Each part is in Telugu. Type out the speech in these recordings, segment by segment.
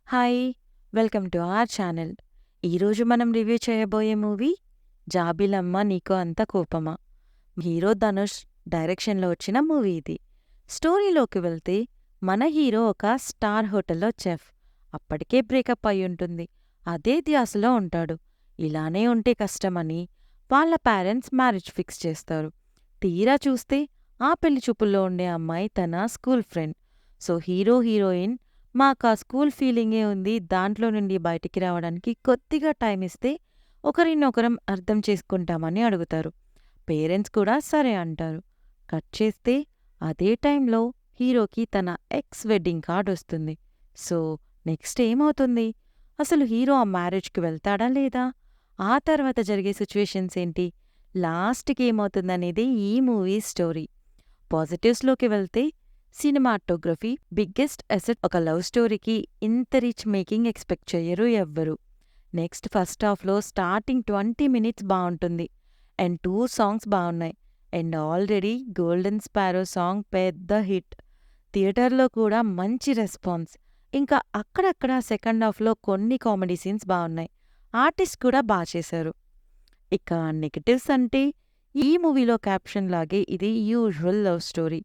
Hi! Welcome to our channel. ఈరోజు మనం రివ్యూ చేయబోయే మూవీ 'జాబిలమ్మ నీకు అంత కోపమా'. హీరో ధనుష్ డైరెక్షన్‌లో వచ్చిన మూవీ ఇది. స్టోరీలోకి వెళ్తే మన హీరో ఒక స్టార్ హోటల్‌లో చెఫ్. అప్పటికే బ్రేకప్ అయ్యుంటుంది. అదే ధ్యాసలో ఉంటాడు. ఇలానే ఉంటే కష్టమని వాళ్ళ పేరెంట్స్ మ్యారేజ్ ఫిక్స్ చేస్తారు. తీరా చూస్తే ఆ పెళ్లి చూపుల్లో ఉండే అమ్మాయి తన school friend. So hero, heroine మాకా స్కూల్ ఫీలింగే ఉంది. దాంట్లో నుండి బయటికి రావడానికి కొద్దిగా టైం ఇస్తే ఒకరినొకరం అర్థం చేసుకుంటామని అడుగుతారు. పేరెంట్స్ కూడా సరే అంటారు. కట్ చేస్తే అదే టైంలో హీరోకి తన ఎక్స్ వెడ్డింగ్ కార్డ్ వస్తుంది. సో నెక్స్ట్ ఏమవుతుంది? అసలు హీరో ఆ మ్యారేజ్‌కి వెళ్తాడా లేదా? ఆ తర్వాత జరిగే సిచ్యుయేషన్స్ ఏంటి? లాస్ట్‌కి ఏమవుతుందనేదే ఈ మూవీ స్టోరీ. పాజిటివ్స్‌లోకి వెళ్తే సినిమాటోగ్రఫీ బిగ్గెస్ట్ అసెట్. ఒక లవ్ స్టోరీకి ఇంత రిచ్ మేకింగ్ ఎక్స్‌పెక్ట్ చెయ్యరు ఎవ్వరు. నెక్స్ట్ ఫస్ట్ హాఫ్‌లో స్టార్టింగ్ 20 మినిట్స్ బావుంటుంది. అండ్ 2 సాంగ్స్ బావున్నాయి. And already 'golden sparrow' song పెద్ద హిట్. థియేటర్‌లో కూడా మంచి రెస్పాన్స్. ఇంకా అక్కడక్కడ సెకండ్ హాఫ్‌లో కొన్ని కామెడీ సీన్స్ బావున్నాయి. ఆర్టిస్ట్ కూడా చేశారు. ఇక నెగటివ్స్ అంటే ఈ మూవీలో క్యాప్షన్ లాగే ఇది యూజువల్ లవ్ స్టోరీ.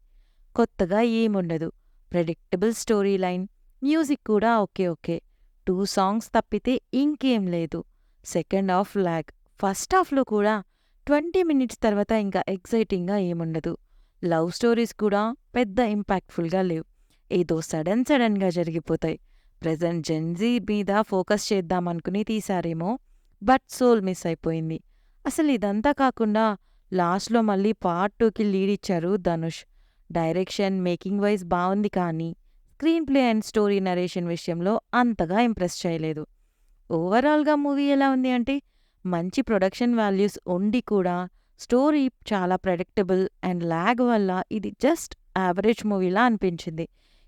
కొత్తగా ఏముండదు. Predictable story line. మ్యూజిక్ కూడా ఓకే ఓకే. 2 సాంగ్స్ తప్పితే ఇంకేం లేదు. Second half lag. ఫస్ట్ హాఫ్‌లో కూడా 20 మినిట్స్ తర్వాత ఇంకా ఎక్సైటింగ్‌గా ఏముండదు. లవ్ స్టోరీస్ కూడా పెద్ద ఇంపాక్ట్‌ఫుల్‌గా లేవు. ఏదో సడన్‌గా జరిగిపోతాయి. ప్రెజెంట్ జెన్‌జీ మీద ఫోకస్ చేద్దామనుకుని తీశారేమో, బట్ సోల్ మిస్ అయిపోయింది. అసలు ఇదంతా కాకుండా లాస్ట్‌లో మళ్ళీ పార్ట్ 2కి లీడ్ ఇచ్చారు ధనుష్. డైరెక్షన్, మేకింగ్ వైజ్ బావుంది కానీ, screen play and story narration విషయంలో అంతగా ఇంప్రెస్ చేయలేదు. ఓవరాల్‌గా మూవీ ఎలా ఉంది అంటే, మంచి ప్రొడక్షన్ వాల్యూస్ ఉండి కూడా, స్టోరీ చాలా ప్రెడిక్టబుల్ అండ్ ల్యాగ్ వల్ల ఇది జస్ట్ యావరేజ్ మూవీలా అనిపించింది.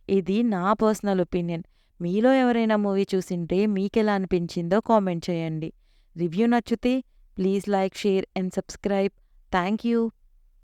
ఇది నా పర్సనల్ ఒపీనియన్. మీలో ఎవరైనా మూవీ చూసింటే మీకెలా అనిపించిందో కామెంట్ చేయండి. రివ్యూ నచ్చితే please like, share and subscribe. Thank you.